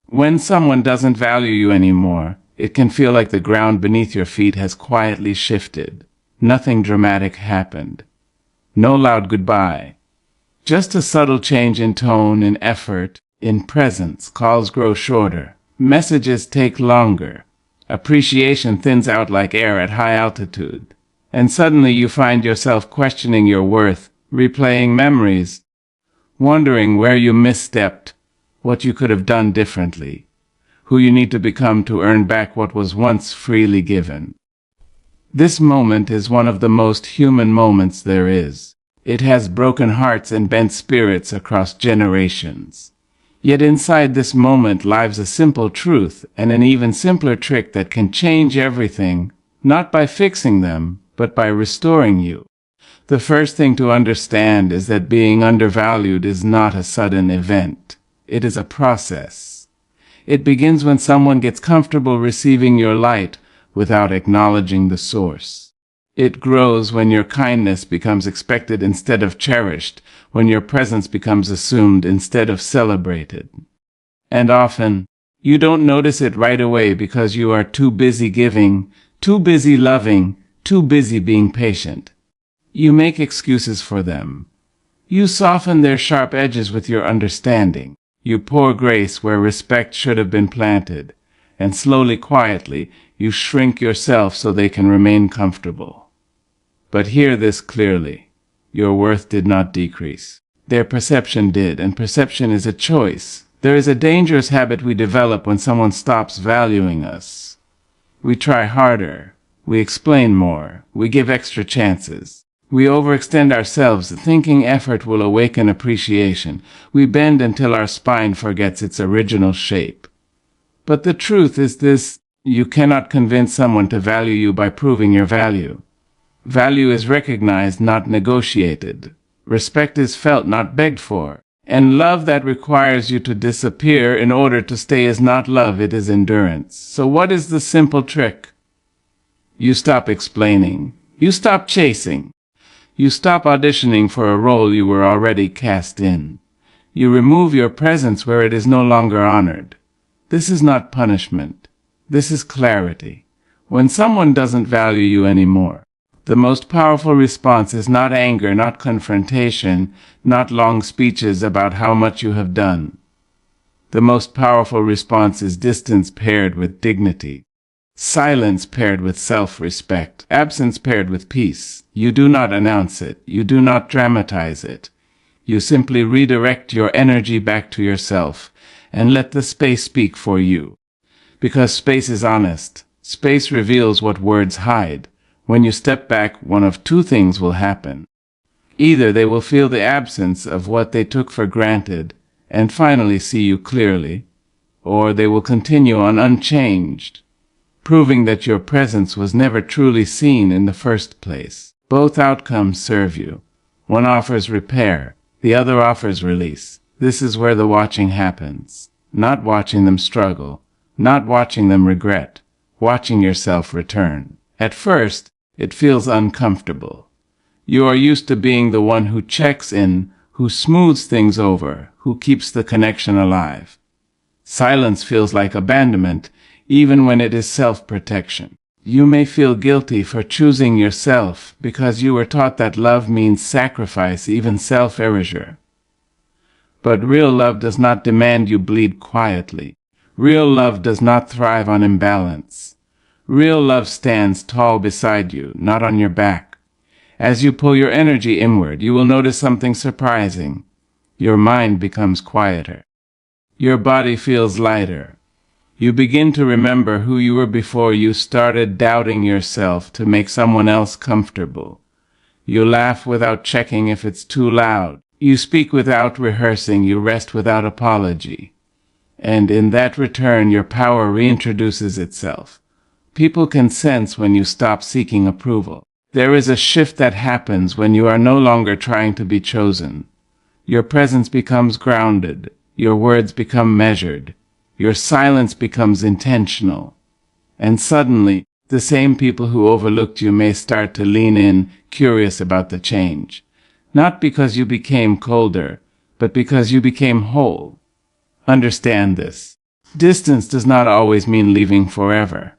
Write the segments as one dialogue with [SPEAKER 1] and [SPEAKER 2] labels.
[SPEAKER 1] When someone doesn't value you anymore, it can feel like the ground beneath your feet has quietly shifted. Nothing dramatic happened. No loud goodbye. Just a subtle change in tone, in effort, in presence. Calls grow shorter. Messages take longer. Appreciation thins out like air at high altitude. And suddenly you find yourself questioning your worth, replaying memories, wondering where you misstepped, what you could have done differently, who you need to become to earn back what was once freely given. This moment is one of the most human moments there is. It has broken hearts and bent spirits across generations. Yet inside this moment lies a simple truth and an even simpler trick that can change everything, not by fixing them, but by restoring you. The first thing to understand is that being undervalued is not a sudden event. It is a process. It begins when someone gets comfortable receiving your light without acknowledging the source. It grows when your kindness becomes expected instead of cherished, when your presence becomes assumed instead of celebrated. And often, you don't notice it right away because you are too busy giving, too busy loving, too busy being patient. You make excuses for them. You soften their sharp edges with your understanding. You pour grace where respect should have been planted. And slowly, quietly, you shrink yourself so they can remain comfortable. But hear this clearly. Your worth did not decrease. Their perception did, and perception is a choice. There is a dangerous habit we develop when someone stops valuing us. We try harder. We explain more. We give extra chances. We overextend ourselves, thinking effort will awaken appreciation. We bend until our spine forgets its original shape. But the truth is this: you cannot convince someone to value you by proving your value. Value is recognized, not negotiated. Respect is felt, not begged for. And love that requires you to disappear in order to stay is not love, it is endurance. So what is the simple trick? You stop explaining. You stop chasing. You stop auditioning for a role you were already cast in. You remove your presence where it is no longer honored. This is not punishment. This is clarity. When someone doesn't value you anymore, the most powerful response is not anger, not confrontation, not long speeches about how much you have done. The most powerful response is distance paired with dignity. Silence paired with self-respect. Absence paired with peace. You do not announce it. You do not dramatize it. You simply redirect your energy back to yourself and let the space speak for you. Because space is honest. Space reveals what words hide. When you step back, one of two things will happen. Either they will feel the absence of what they took for granted and finally see you clearly, or they will continue on unchanged, proving that your presence was never truly seen in the first place. Both outcomes serve you. One offers repair, the other offers release. This is where the watching happens. Not watching them struggle, not watching them regret, watching yourself return. At first, it feels uncomfortable. You are used to being the one who checks in, who smooths things over, who keeps the connection alive. Silence feels like abandonment, even when it is self-protection. You may feel guilty for choosing yourself because you were taught that love means sacrifice, even self-erasure. But real love does not demand you bleed quietly. Real love does not thrive on imbalance. Real love stands tall beside you, not on your back. As you pull your energy inward, you will notice something surprising. Your mind becomes quieter. Your body feels lighter. You begin to remember who you were before you started doubting yourself to make someone else comfortable. You laugh without checking if it's too loud. You speak without rehearsing. You rest without apology. And in that return, your power reintroduces itself. People can sense when you stop seeking approval. There is a shift that happens when you are no longer trying to be chosen. Your presence becomes grounded. Your words become measured. Your silence becomes intentional. And suddenly, the same people who overlooked you may start to lean in, curious about the change. Not because you became colder, but because you became whole. Understand this. Distance does not always mean leaving forever.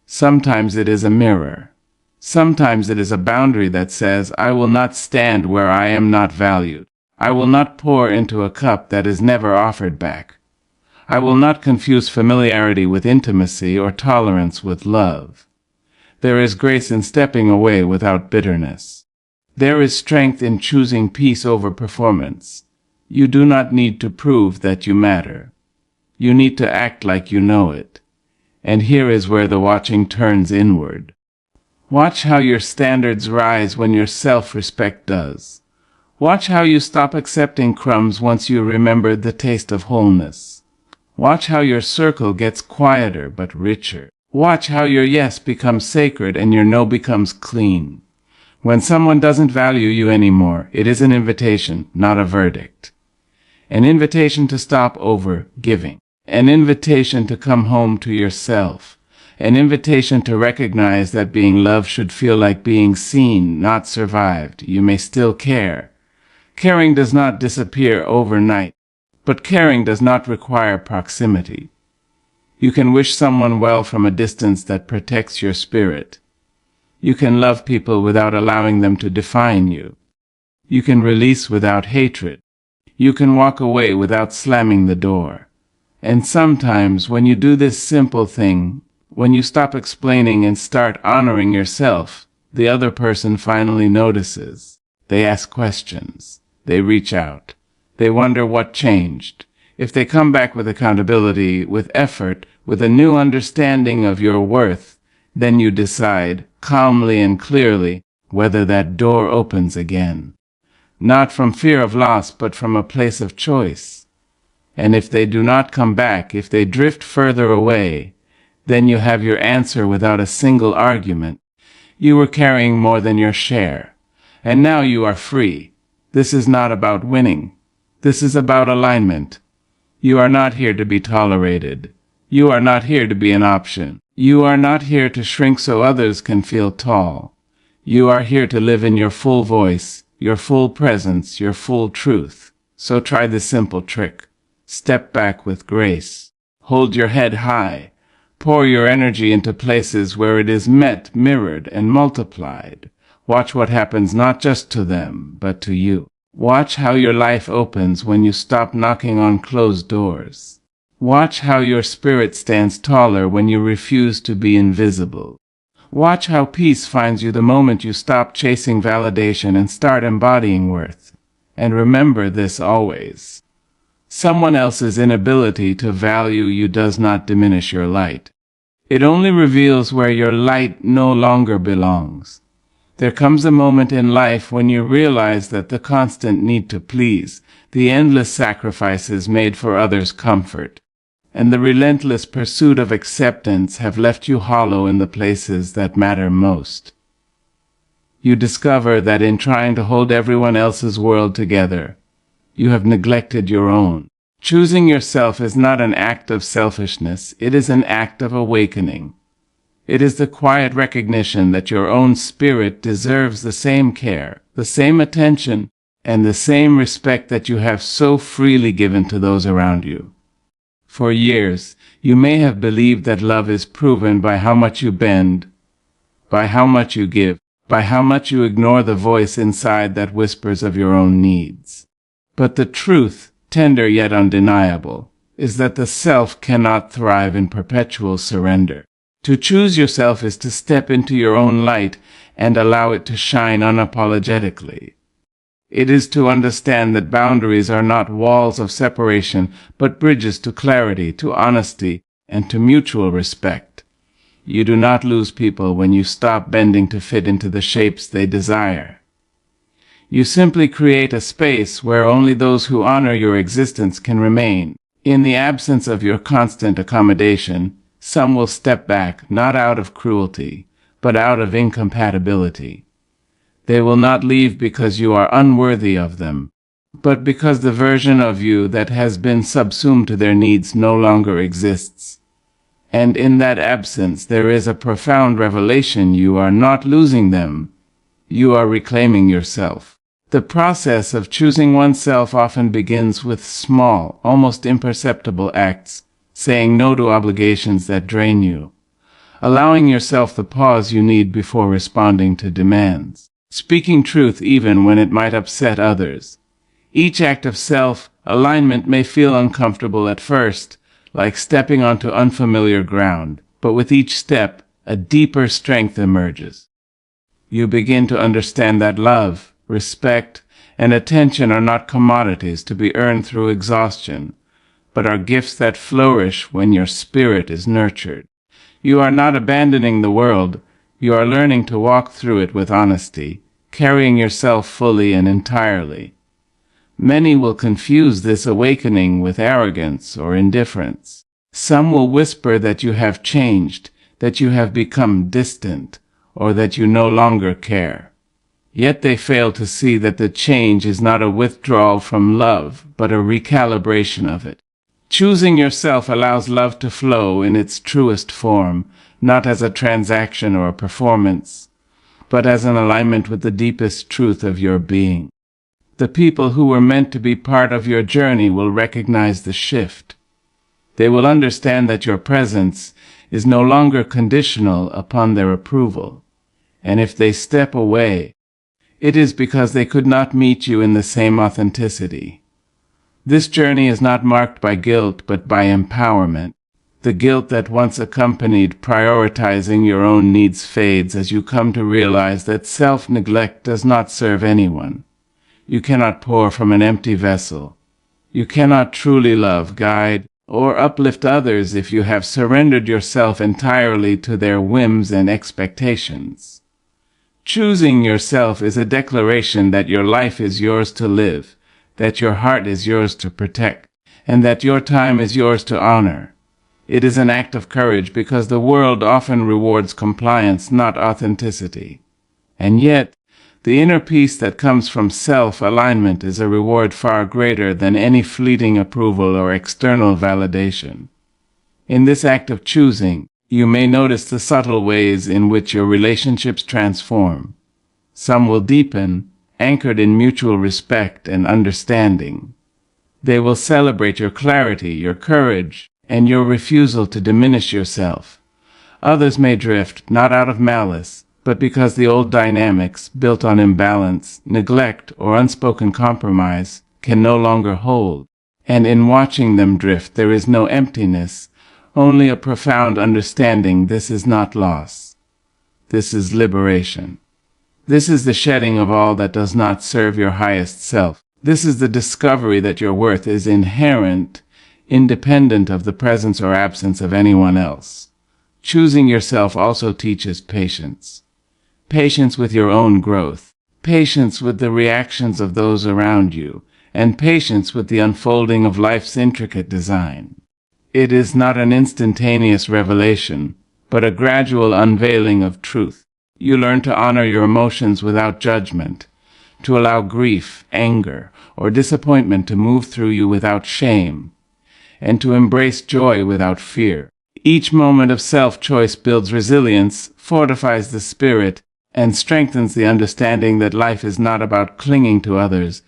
[SPEAKER 1] Sometimes it is a mirror. Sometimes it is a boundary that says, I will not stand where I am not valued. I will not pour into a cup that is never offered back. I will not confuse familiarity with intimacy or tolerance with love. There is grace in stepping away without bitterness. There is strength in choosing peace over performance. You do not need to prove that you matter. You need to act like you know it. And here is where the watching turns inward. Watch how your standards rise when your self-respect does. Watch how you stop accepting crumbs once you remember the taste of wholeness. Watch how your circle gets quieter but richer. Watch how your yes becomes sacred and your no becomes clean. When someone doesn't value you anymore, it is an invitation, not a verdict. An invitation to stop over-giving. An invitation to come home to yourself. An invitation to recognize that being loved should feel like being seen, not survived. You may still care. Caring does not disappear overnight, but caring does not require proximity. You can wish someone well from a distance that protects your spirit. You can love people without allowing them to define you. You can release without hatred. You can walk away without slamming the door. And sometimes when you do this simple thing, when you stop explaining and start honoring yourself, the other person finally notices. They ask questions. They reach out. They wonder what changed. If they come back with accountability, with effort, with a new understanding of your worth, then you decide, calmly and clearly, whether that door opens again. Not from fear of loss, but from a place of choice. And if they do not come back, if they drift further away, then you have your answer without a single argument. You were carrying more than your share. And now you are free. This is not about winning. This is about alignment. You are not here to be tolerated. You are not here to be an option. You are not here to shrink so others can feel tall. You are here to live in your full voice, your full presence, your full truth. So try this simple trick. Step back with grace. Hold your head high. Pour your energy into places where it is met, mirrored, and multiplied. Watch what happens not just to them, but to you. Watch how your life opens when you stop knocking on closed doors. Watch how your spirit stands taller when you refuse to be invisible. Watch how peace finds you the moment you stop chasing validation and start embodying worth. And remember this always. Someone else's inability to value you does not diminish your light. It only reveals where your light no longer belongs. There comes a moment in life when you realize that the constant need to please, the endless sacrifices made for others' comfort, and the relentless pursuit of acceptance have left you hollow in the places that matter most. You discover that in trying to hold everyone else's world together, you have neglected your own. Choosing yourself is not an act of selfishness, it is an act of awakening. It is the quiet recognition that your own spirit deserves the same care, the same attention, and the same respect that you have so freely given to those around you. For years, you may have believed that love is proven by how much you bend, by how much you give, by how much you ignore the voice inside that whispers of your own needs. But the truth, tender yet undeniable, is that the self cannot thrive in perpetual surrender. To choose yourself is to step into your own light and allow it to shine unapologetically. It is to understand that boundaries are not walls of separation, but bridges to clarity, to honesty, and to mutual respect. You do not lose people when you stop bending to fit into the shapes they desire. You simply create a space where only those who honor your existence can remain. In the absence of your constant accommodation, some will step back, not out of cruelty, but out of incompatibility. They will not leave because you are unworthy of them, but because the version of you that has been subsumed to their needs no longer exists. And in that absence there is a profound revelation: you are not losing them, you are reclaiming yourself. The process of choosing oneself often begins with small, almost imperceptible acts, saying no to obligations that drain you, allowing yourself the pause you need before responding to demands, speaking truth even when it might upset others. Each act of self-alignment may feel uncomfortable at first, like stepping onto unfamiliar ground, but with each step, a deeper strength emerges. You begin to understand that love, respect, and attention are not commodities to be earned through exhaustion, but are gifts that flourish when your spirit is nurtured. You are not abandoning the world, you are learning to walk through it with honesty, carrying yourself fully and entirely. Many will confuse this awakening with arrogance or indifference. Some will whisper that you have changed, that you have become distant, or that you no longer care. Yet they fail to see that the change is not a withdrawal from love, but a recalibration of it. Choosing yourself allows love to flow in its truest form, not as a transaction or a performance, but as an alignment with the deepest truth of your being. The people who were meant to be part of your journey will recognize the shift. They will understand that your presence is no longer conditional upon their approval, and if they step away, it is because they could not meet you in the same authenticity. This journey is not marked by guilt, but by empowerment. The guilt that once accompanied prioritizing your own needs fades as you come to realize that self-neglect does not serve anyone. You cannot pour from an empty vessel. You cannot truly love, guide, or uplift others if you have surrendered yourself entirely to their whims and expectations. Choosing yourself is a declaration that your life is yours to live, that your heart is yours to protect, and that your time is yours to honor. It is an act of courage because the world often rewards compliance, not authenticity. And yet, the inner peace that comes from self-alignment is a reward far greater than any fleeting approval or external validation. In this act of choosing, you may notice the subtle ways in which your relationships transform. Some will deepen, anchored in mutual respect and understanding. They will celebrate your clarity, your courage, and your refusal to diminish yourself. Others may drift, not out of malice, but because the old dynamics, built on imbalance, neglect, or unspoken compromise, can no longer hold. And in watching them drift, there is no emptiness, only a profound understanding. This is not loss. This is liberation. This is the shedding of all that does not serve your highest self. This is the discovery that your worth is inherent, independent of the presence or absence of anyone else. Choosing yourself also teaches patience. Patience with your own growth, patience with the reactions of those around you, and patience with the unfolding of life's intricate design. It is not an instantaneous revelation, but a gradual unveiling of truth. You learn to honor your emotions without judgment, to allow grief, anger, or disappointment to move through you without shame, and to embrace joy without fear. Each moment of self-choice builds resilience, fortifies the spirit, and strengthens the understanding that life is not about clinging to others,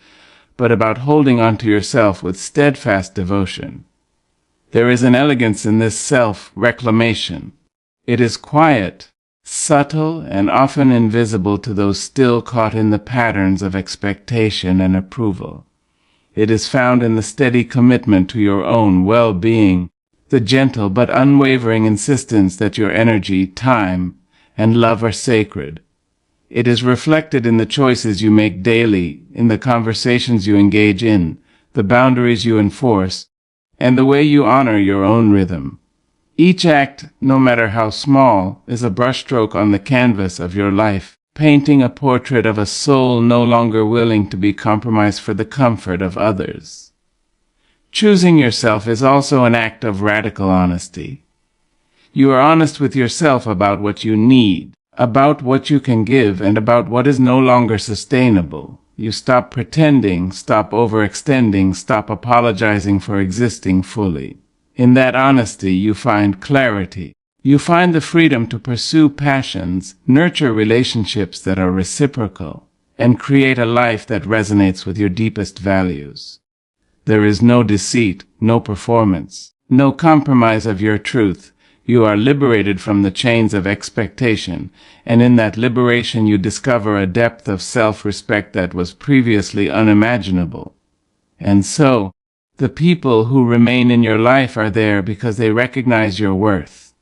[SPEAKER 1] but about holding on to yourself with steadfast devotion. There is an elegance in this self-reclamation. It is quiet, subtle, and often invisible to those still caught in the patterns of expectation and approval. It is found in the steady commitment to your own well-being, the gentle but unwavering insistence that your energy, time, and love are sacred. It is reflected in the choices you make daily, in the conversations you engage in, the boundaries you enforce, and the way you honor your own rhythm. Each act, no matter how small, is a brushstroke on the canvas of your life, painting a portrait of a soul no longer willing to be compromised for the comfort of others. Choosing yourself is also an act of radical honesty. You are honest with yourself about what you need, about what you can give, and about what is no longer sustainable. You stop pretending, stop overextending, stop apologizing for existing fully. In that honesty, you find clarity. You find the freedom to pursue passions, nurture relationships that are reciprocal, and create a life that resonates with your deepest values. There is no deceit, no performance, no compromise of your truth. You are liberated from the chains of expectation, and in that liberation you discover a depth of self-respect that was previously unimaginable. And so, the people who remain in your life are there because they recognize your worth.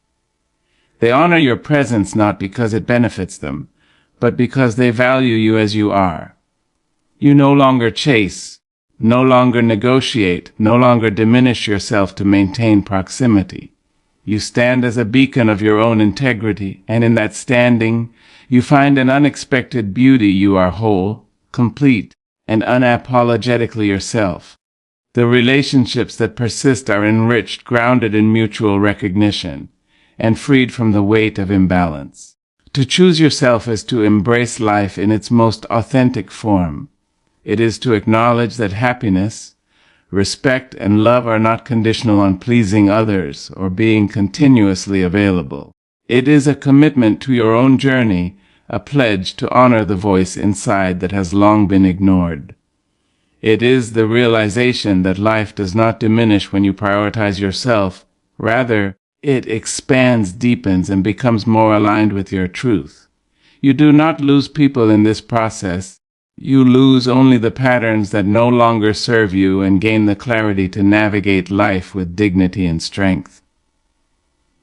[SPEAKER 1] They honor your presence not because it benefits them, but because they value you as you are. You no longer chase, no longer negotiate, no longer diminish yourself to maintain proximity. You stand as a beacon of your own integrity, and in that standing, you find an unexpected beauty. You are whole, complete, and unapologetically yourself. The relationships that persist are enriched, grounded in mutual recognition, and freed from the weight of imbalance. To choose yourself is to embrace life in its most authentic form. It is to acknowledge that happiness, respect, and love are not conditional on pleasing others or being continuously available. It is a commitment to your own journey, a pledge to honor the voice inside that has long been ignored. It is the realization that life does not diminish when you prioritize yourself. Rather, it expands, deepens, and becomes more aligned with your truth. You do not lose people in this process. You lose only the patterns that no longer serve you and gain the clarity to navigate life with dignity and strength.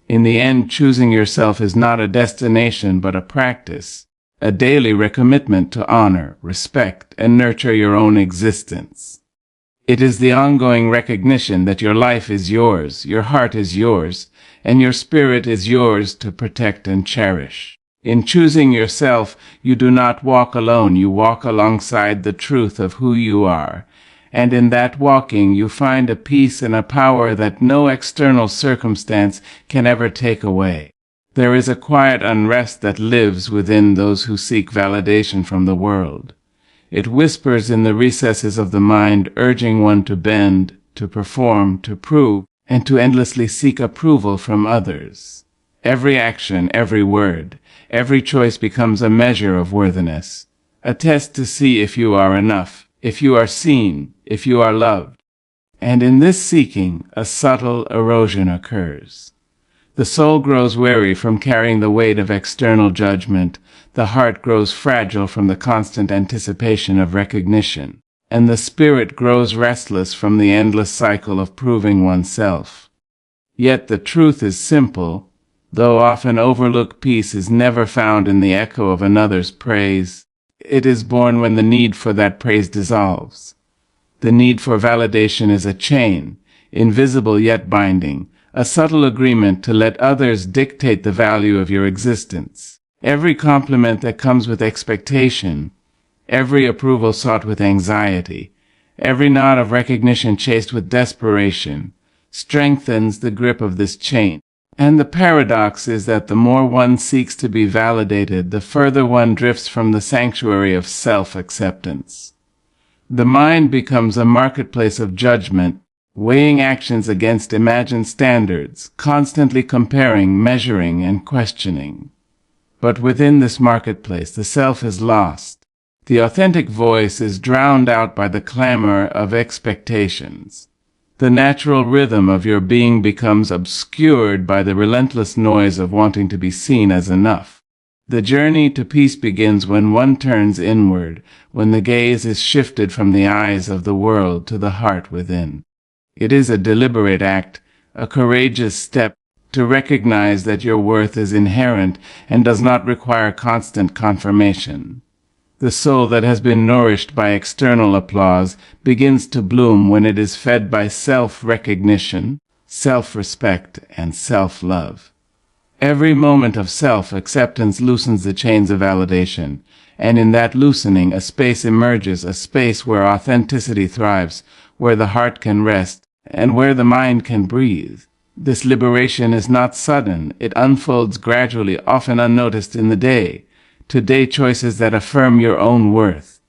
[SPEAKER 1] In the end, choosing yourself is not a destination but a practice, a daily recommitment to honor, respect, and nurture your own existence. It is the ongoing recognition that your life is yours, your heart is yours, and your spirit is yours to protect and cherish. In choosing yourself, you do not walk alone, you walk alongside the truth of who you are. And in that walking, you find a peace and a power that no external circumstance can ever take away. There is a quiet unrest that lives within those who seek validation from the world. It whispers in the recesses of the mind, urging one to bend, to perform, to prove, and to endlessly seek approval from others. Every action, every word, every choice becomes a measure of worthiness, a test to see if you are enough, if you are seen, if you are loved. And in this seeking, a subtle erosion occurs. The soul grows weary from carrying the weight of external judgment, the heart grows fragile from the constant anticipation of recognition, and the spirit grows restless from the endless cycle of proving oneself. Yet the truth is simple. Though often overlooked, peace is never found in the echo of another's praise. It is born when the need for that praise dissolves. The need for validation is a chain, invisible yet binding, a subtle agreement to let others dictate the value of your existence. Every compliment that comes with expectation, every approval sought with anxiety, every nod of recognition chased with desperation, strengthens the grip of this chain. And the paradox is that the more one seeks to be validated, the further one drifts from the sanctuary of self-acceptance. The mind becomes a marketplace of judgment, weighing actions against imagined standards, constantly comparing, measuring, and questioning. But within this marketplace, the self is lost. The authentic voice is drowned out by the clamor of expectations. The natural rhythm of your being becomes obscured by the relentless noise of wanting to be seen as enough. The journey to peace begins when one turns inward, when the gaze is shifted from the eyes of the world to the heart within. It is a deliberate act, a courageous step, to recognize that your worth is inherent and does not require constant confirmation. The soul that has been nourished by external applause begins to bloom when it is fed by self-recognition, self-respect, and self-love. Every moment of self-acceptance loosens the chains of validation, and in that loosening a space emerges, a space where authenticity thrives, where the heart can rest, and where the mind can breathe. This liberation is not sudden. It unfolds gradually, often unnoticed in the day. Today, choices that affirm your own worth,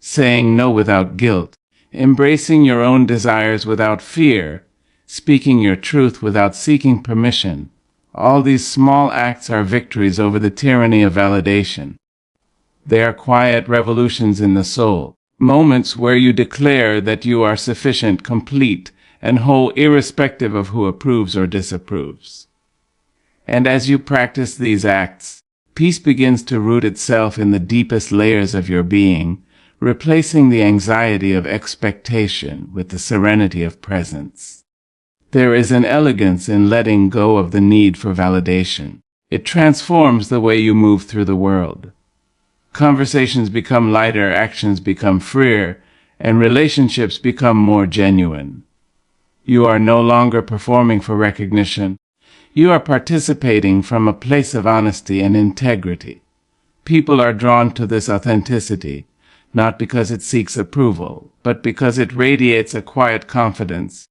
[SPEAKER 1] saying no without guilt, embracing your own desires without fear, speaking your truth without seeking permission. All these small acts are victories over the tyranny of validation. They are quiet revolutions in the soul, moments where you declare that you are sufficient, complete, and whole irrespective of who approves or disapproves. And as you practice these acts, peace begins to root itself in the deepest layers of your being, replacing the anxiety of expectation with the serenity of presence. There is an elegance in letting go of the need for validation. It transforms the way you move through the world. Conversations become lighter, actions become freer, and relationships become more genuine. You are no longer performing for recognition. You are participating from a place of honesty and integrity. People are drawn to this authenticity, not because it seeks approval, but because it radiates a quiet confidence,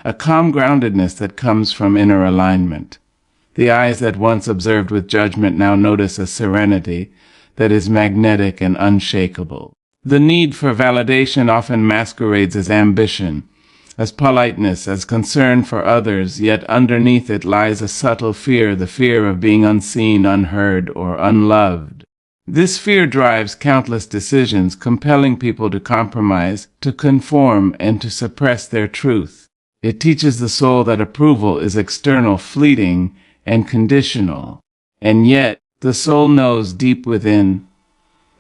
[SPEAKER 1] a calm groundedness that comes from inner alignment. The eyes that once observed with judgment now notice a serenity that is magnetic and unshakable. The need for validation often masquerades as ambition, as politeness, as concern for others, yet underneath it lies a subtle fear, the fear of being unseen, unheard, or unloved. This fear drives countless decisions, compelling people to compromise, to conform, and to suppress their truth. It teaches the soul that approval is external, fleeting, and conditional. And yet, the soul knows deep within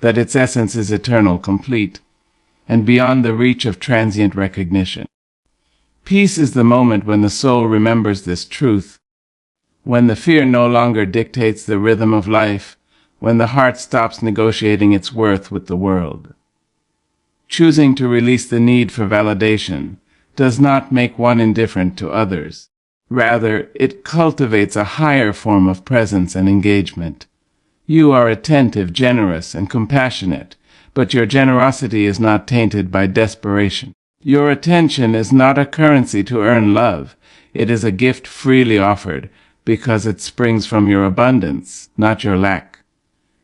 [SPEAKER 1] that its essence is eternal, complete, and beyond the reach of transient recognition. Peace is the moment when the soul remembers this truth, when the fear no longer dictates the rhythm of life, when the heart stops negotiating its worth with the world. Choosing to release the need for validation does not make one indifferent to others. Rather, it cultivates a higher form of presence and engagement. You are attentive, generous, and compassionate, but your generosity is not tainted by desperation. Your attention is not a currency to earn love. It is a gift freely offered because it springs from your abundance, not your lack.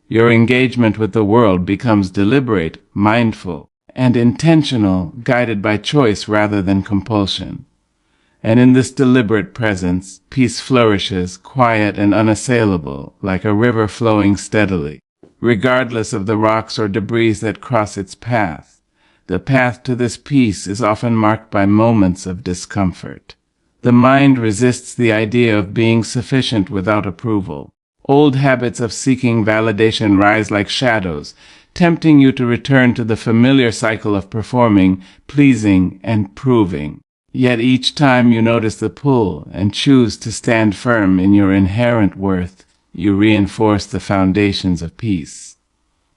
[SPEAKER 1] Your engagement with the world becomes deliberate, mindful, and intentional, guided by choice rather than compulsion. And in this deliberate presence, peace flourishes, quiet and unassailable, like a river flowing steadily, regardless of the rocks or debris that cross its path. The path to this peace is often marked by moments of discomfort. The mind resists the idea of being sufficient without approval. Old habits of seeking validation rise like shadows, tempting you to return to the familiar cycle of performing, pleasing, and proving. Yet each time you notice the pull and choose to stand firm in your inherent worth, you reinforce the foundations of peace.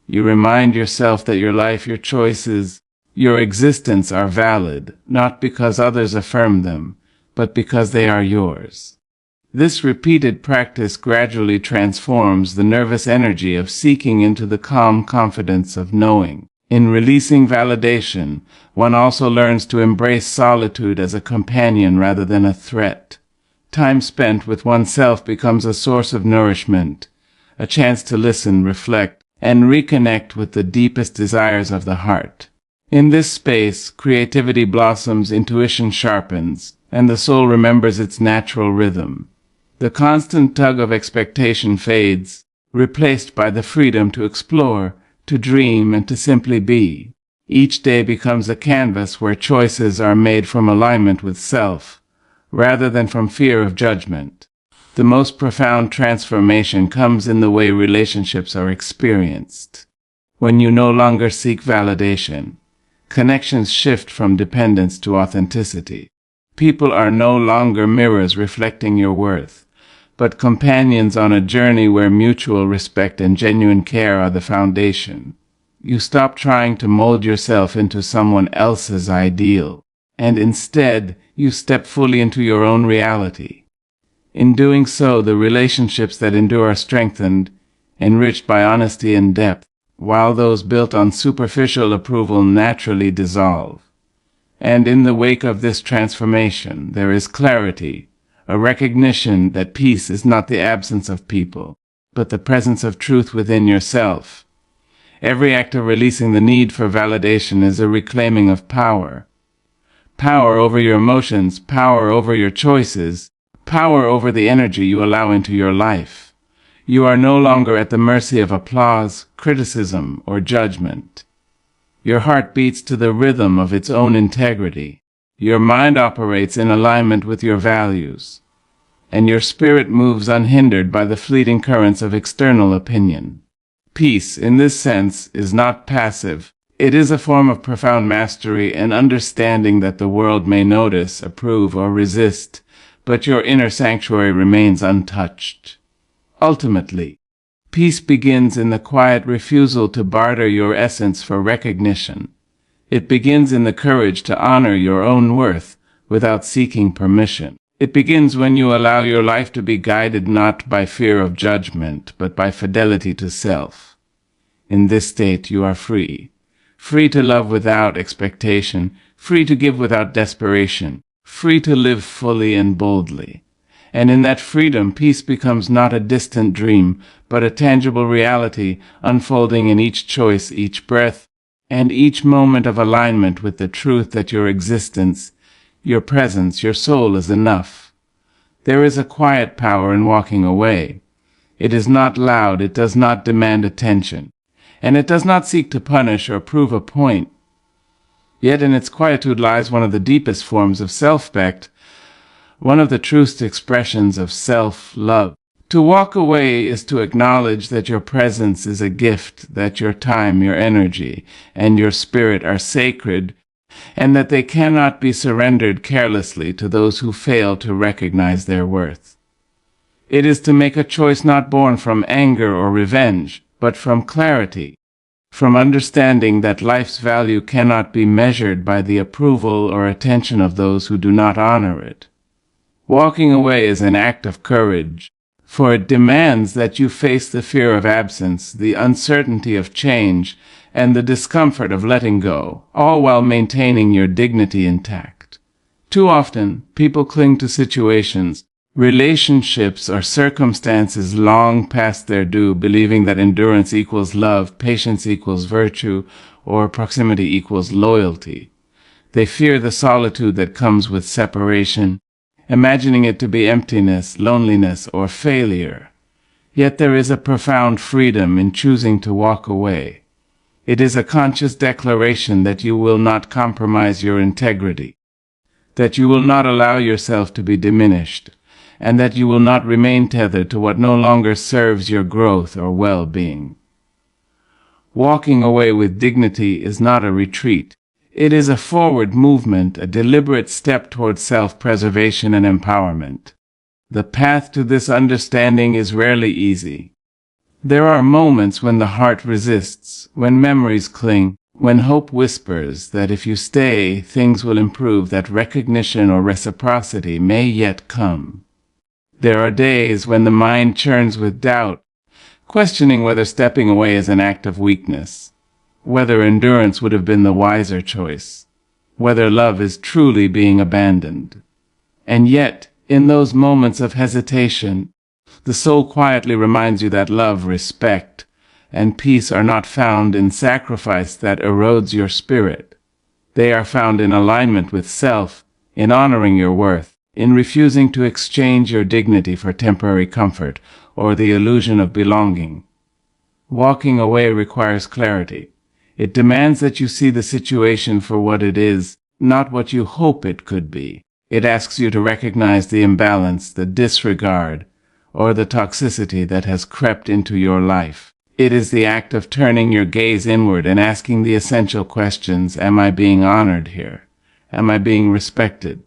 [SPEAKER 1] You remind yourself that your life, your choices, your existence are valid, not because others affirm them, but because they are yours. This repeated practice gradually transforms the nervous energy of seeking into the calm confidence of knowing. In releasing validation, one also learns to embrace solitude as a companion rather than a threat. Time spent with oneself becomes a source of nourishment, a chance to listen, reflect, and reconnect with the deepest desires of the heart. In this space, creativity blossoms, intuition sharpens, and the soul remembers its natural rhythm. The constant tug of expectation fades, replaced by the freedom to explore, to dream, and to simply be. Each day becomes a canvas where choices are made from alignment with self, rather than from fear of judgment. The most profound transformation comes in the way relationships are experienced. When you no longer seek validation, connections shift from dependence to authenticity. People are no longer mirrors reflecting your worth, but companions on a journey where mutual respect and genuine care are the foundation. You stop trying to mold yourself into someone else's ideal, and instead, you step fully into your own reality. In doing so, the relationships that endure are strengthened, enriched by honesty and depth, while those built on superficial approval naturally dissolve. And in the wake of this transformation, there is clarity, a recognition that peace is not the absence of people, but the presence of truth within yourself. Every act of releasing the need for validation is a reclaiming of power. Power over your emotions, power over your choices, power over the energy you allow into your life. You are no longer at the mercy of applause, criticism, or judgment. Your heart beats to the rhythm of its own integrity, Your mind operates in alignment with your values, and your spirit moves unhindered by the fleeting currents of external opinion. Peace, in this sense, is not passive. It is a form of profound mastery and understanding that the world may notice, approve, or resist, but your inner sanctuary remains untouched. Ultimately, peace begins in the quiet refusal to barter your essence for recognition. It begins in the courage to honor your own worth without seeking permission. It begins when you allow your life to be guided not by fear of judgment, but by fidelity to self. In this state you are free. Free to love without expectation, free to give without desperation, free to live fully and boldly. And in that freedom, peace becomes not a distant dream, but a tangible reality, unfolding in each choice, each breath, and each moment of alignment with the truth that your existence, your presence, your soul is enough. There is a quiet power in walking away. It is not loud, it does not demand attention, and it does not seek to punish or prove a point. Yet in its quietude lies one of the deepest forms of self-respect, one of the truest expressions of self-love. To walk away is to acknowledge that your presence is a gift, that your time, your energy, and your spirit are sacred, and that they cannot be surrendered carelessly to those who fail to recognize their worth. It is to make a choice not born from anger or revenge, but from clarity, from understanding that life's value cannot be measured by the approval or attention of those who do not honor it. Walking away is an act of courage, for it demands that you face the fear of absence, the uncertainty of change, and the discomfort of letting go, all while maintaining your dignity intact. Too often, people cling to situations, relationships, or circumstances long past their due, believing that endurance equals love, patience equals virtue, or proximity equals loyalty. They fear the solitude that comes with separation, imagining it to be emptiness, loneliness, or failure. Yet there is a profound freedom in choosing to walk away. It is a conscious declaration that you will not compromise your integrity, that you will not allow yourself to be diminished, and that you will not remain tethered to what no longer serves your growth or well-being. Walking away with dignity is not a retreat. It is a forward movement, a deliberate step towards self-preservation and empowerment. The path to this understanding is rarely easy. There are moments when the heart resists, when memories cling, when hope whispers that if you stay, things will improve, that recognition or reciprocity may yet come. There are days when the mind churns with doubt, questioning whether stepping away is an act of weakness, whether endurance would have been the wiser choice, whether love is truly being abandoned. And yet, in those moments of hesitation, the soul quietly reminds you that love, respect, and peace are not found in sacrifice that erodes your spirit. They are found in alignment with self, in honoring your worth, in refusing to exchange your dignity for temporary comfort or the illusion of belonging. Walking away requires clarity. It demands that you see the situation for what it is, not what you hope it could be. It asks you to recognize the imbalance, the disregard, or the toxicity that has crept into your life. It is the act of turning your gaze inward and asking the essential questions: am I being honored here? Am I being respected?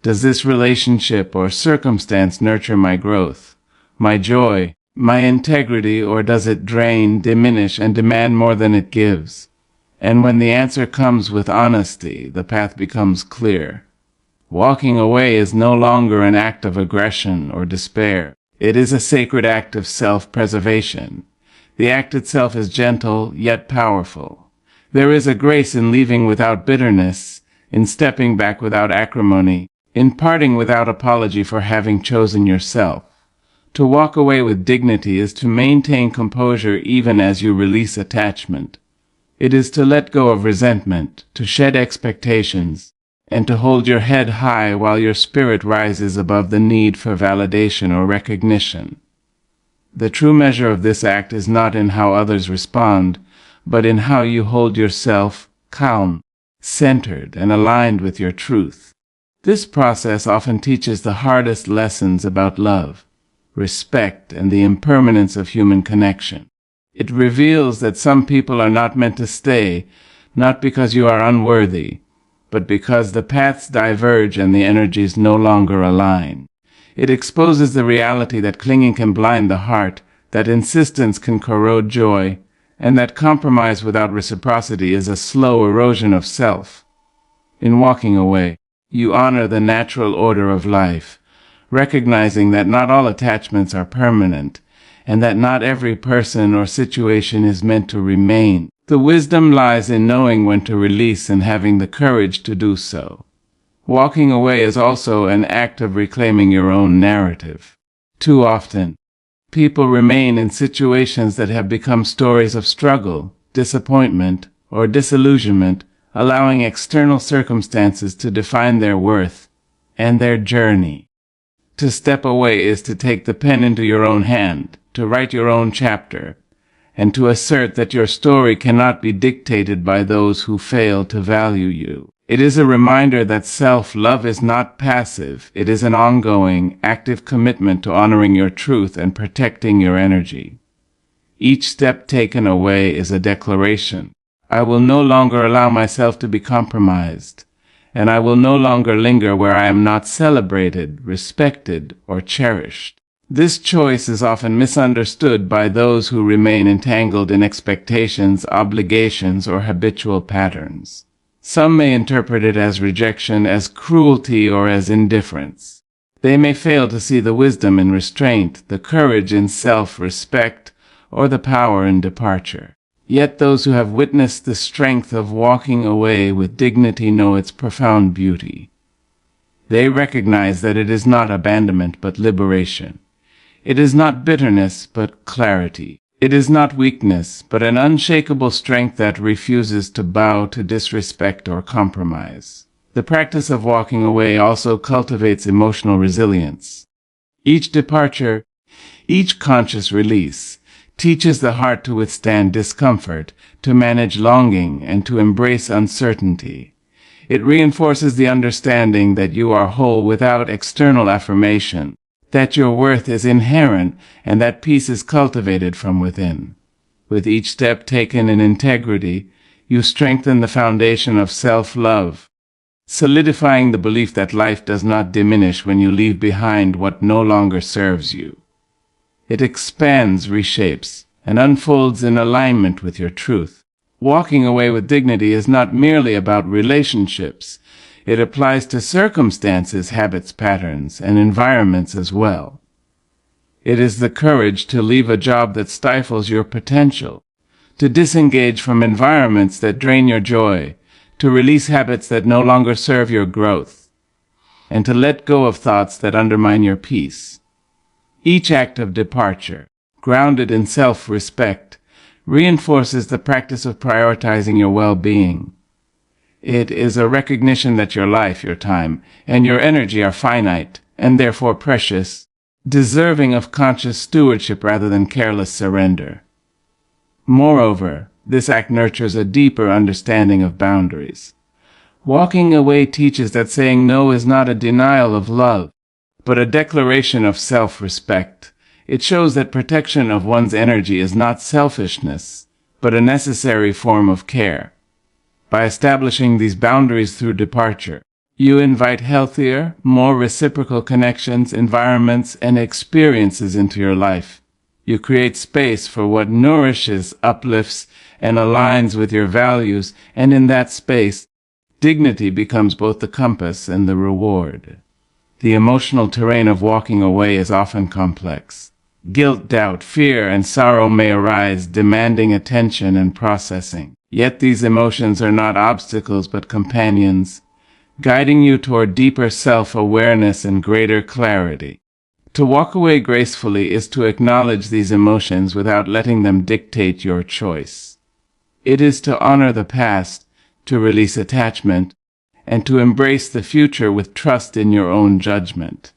[SPEAKER 1] Does this relationship or circumstance nurture my growth, my joy, my integrity, or does it drain, diminish, and demand more than it gives? And when the answer comes with honesty, the path becomes clear. Walking away is no longer an act of aggression or despair. It is a sacred act of self-preservation. The act itself is gentle, yet powerful. There is a grace in leaving without bitterness, in stepping back without acrimony, in parting without apology for having chosen yourself. To walk away with dignity is to maintain composure even as you release attachment. It is to let go of resentment, to shed expectations, and to hold your head high while your spirit rises above the need for validation or recognition. The true measure of this act is not in how others respond, but in how you hold yourself, calm, centered, and aligned with your truth. This process often teaches the hardest lessons about love, respect, and the impermanence of human connection. It reveals that some people are not meant to stay, not because you are unworthy, but because the paths diverge and the energies no longer align. It exposes the reality that clinging can blind the heart, that insistence can corrode joy, and that compromise without reciprocity is a slow erosion of self. In walking away, you honor the natural order of life, recognizing that not all attachments are permanent, and that not every person or situation is meant to remain. The wisdom lies in knowing when to release and having the courage to do so. Walking away is also an act of reclaiming your own narrative. Too often, people remain in situations that have become stories of struggle, disappointment, or disillusionment, allowing external circumstances to define their worth and their journey. To step away is to take the pen into your own hand, to write your own chapter, and to assert that your story cannot be dictated by those who fail to value you. It is a reminder that self-love is not passive. It is an ongoing, active commitment to honoring your truth and protecting your energy. Each step taken away is a declaration. I will no longer allow myself to be compromised, and I will no longer linger where I am not celebrated, respected, or cherished. This choice is often misunderstood by those who remain entangled in expectations, obligations, or habitual patterns. Some may interpret it as rejection, as cruelty, or as indifference. They may fail to see the wisdom in restraint, the courage in self-respect, or the power in departure. Yet those who have witnessed the strength of walking away with dignity know its profound beauty. They recognize that it is not abandonment but liberation. It is not bitterness but clarity. It is not weakness but an unshakable strength that refuses to bow to disrespect or compromise. The practice of walking away also cultivates emotional resilience. Each departure, each conscious release, teaches the heart to withstand discomfort, to manage longing, and to embrace uncertainty. It reinforces the understanding that you are whole without external affirmation, that your worth is inherent, and that peace is cultivated from within. With each step taken in integrity, you strengthen the foundation of self-love, solidifying the belief that life does not diminish when you leave behind what no longer serves you. It expands, reshapes, and unfolds in alignment with your truth. Walking away with dignity is not merely about relationships. It applies to circumstances, habits, patterns, and environments as well. It is the courage to leave a job that stifles your potential, to disengage from environments that drain your joy, to release habits that no longer serve your growth, and to let go of thoughts that undermine your peace. Each act of departure, grounded in self-respect, reinforces the practice of prioritizing your well-being. It is a recognition that your life, your time, and your energy are finite, and therefore precious, deserving of conscious stewardship rather than careless surrender. Moreover, this act nurtures a deeper understanding of boundaries. Walking away teaches that saying no is not a denial of love, but a declaration of self-respect. It shows that protection of one's energy is not selfishness, but a necessary form of care. By establishing these boundaries through departure, you invite healthier, more reciprocal connections, environments, and experiences into your life. You create space for what nourishes, uplifts, and aligns with your values, and in that space, dignity becomes both the compass and the reward. The emotional terrain of walking away is often complex. Guilt, doubt, fear, and sorrow may arise, demanding attention and processing. Yet these emotions are not obstacles but companions, guiding you toward deeper self-awareness and greater clarity. To walk away gracefully is to acknowledge these emotions without letting them dictate your choice. It is to honor the past, to release attachment, and to embrace the future with trust in your own judgment.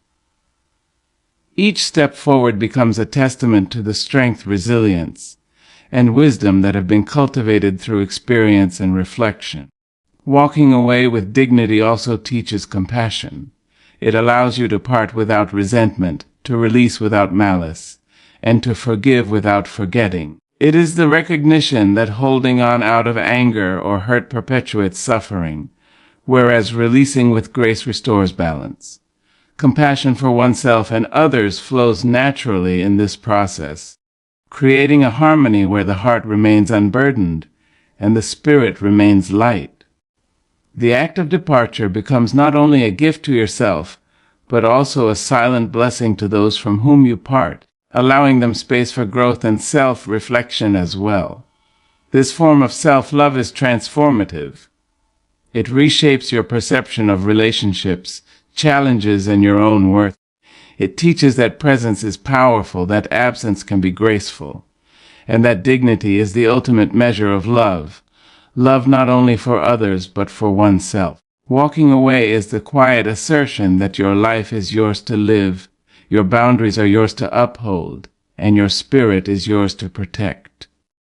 [SPEAKER 1] Each step forward becomes a testament to the strength, resilience, and wisdom that have been cultivated through experience and reflection. Walking away with dignity also teaches compassion. It allows you to part without resentment, to release without malice, and to forgive without forgetting. It is the recognition that holding on out of anger or hurt perpetuates suffering, whereas releasing with grace restores balance. Compassion for oneself and others flows naturally in this process, creating a harmony where the heart remains unburdened and the spirit remains light. The act of departure becomes not only a gift to yourself, but also a silent blessing to those from whom you part, allowing them space for growth and self-reflection as well. This form of self-love is transformative. It reshapes your perception of relationships, challenges, and your own worth. It teaches that presence is powerful, that absence can be graceful, and that dignity is the ultimate measure of love. Love not only for others, but for oneself. Walking away is the quiet assertion that your life is yours to live, your boundaries are yours to uphold, and your spirit is yours to protect.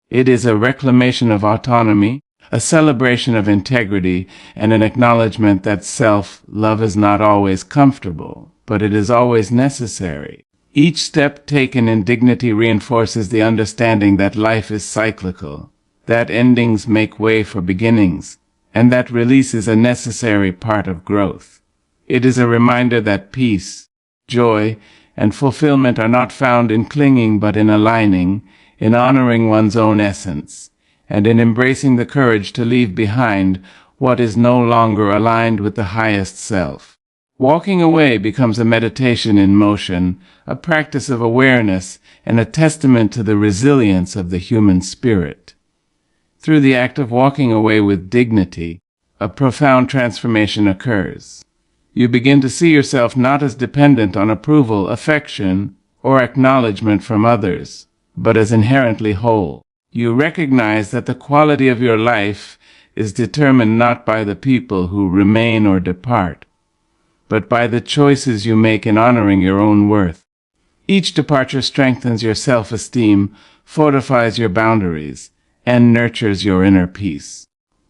[SPEAKER 1] It is a reclamation of autonomy, a celebration of integrity, and an acknowledgement that self-love is not always comfortable, but it is always necessary. Each step taken in dignity reinforces the understanding that life is cyclical, that endings make way for beginnings, and that release is a necessary part of growth. It is a reminder that peace, joy, and fulfillment are not found in clinging but in aligning, in honoring one's own essence, and in embracing the courage to leave behind what is no longer aligned with the highest self. Walking away becomes a meditation in motion, a practice of awareness, and a testament to the resilience of the human spirit. Through the act of walking away with dignity, a profound transformation occurs. You begin to see yourself not as dependent on approval, affection, or acknowledgement from others, but as inherently whole. You recognize that the quality of your life is determined not by the people who remain or depart, but by the choices you make in honoring your own worth. Each departure strengthens your self-esteem, fortifies your boundaries, and nurtures your inner peace.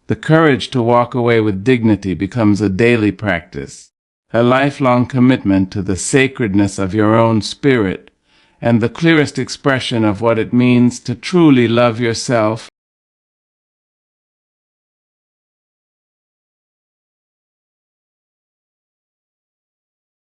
[SPEAKER 1] The courage to walk away with dignity becomes a daily practice, a lifelong commitment to the sacredness of your own spirit, and the clearest expression of what it means to truly love yourself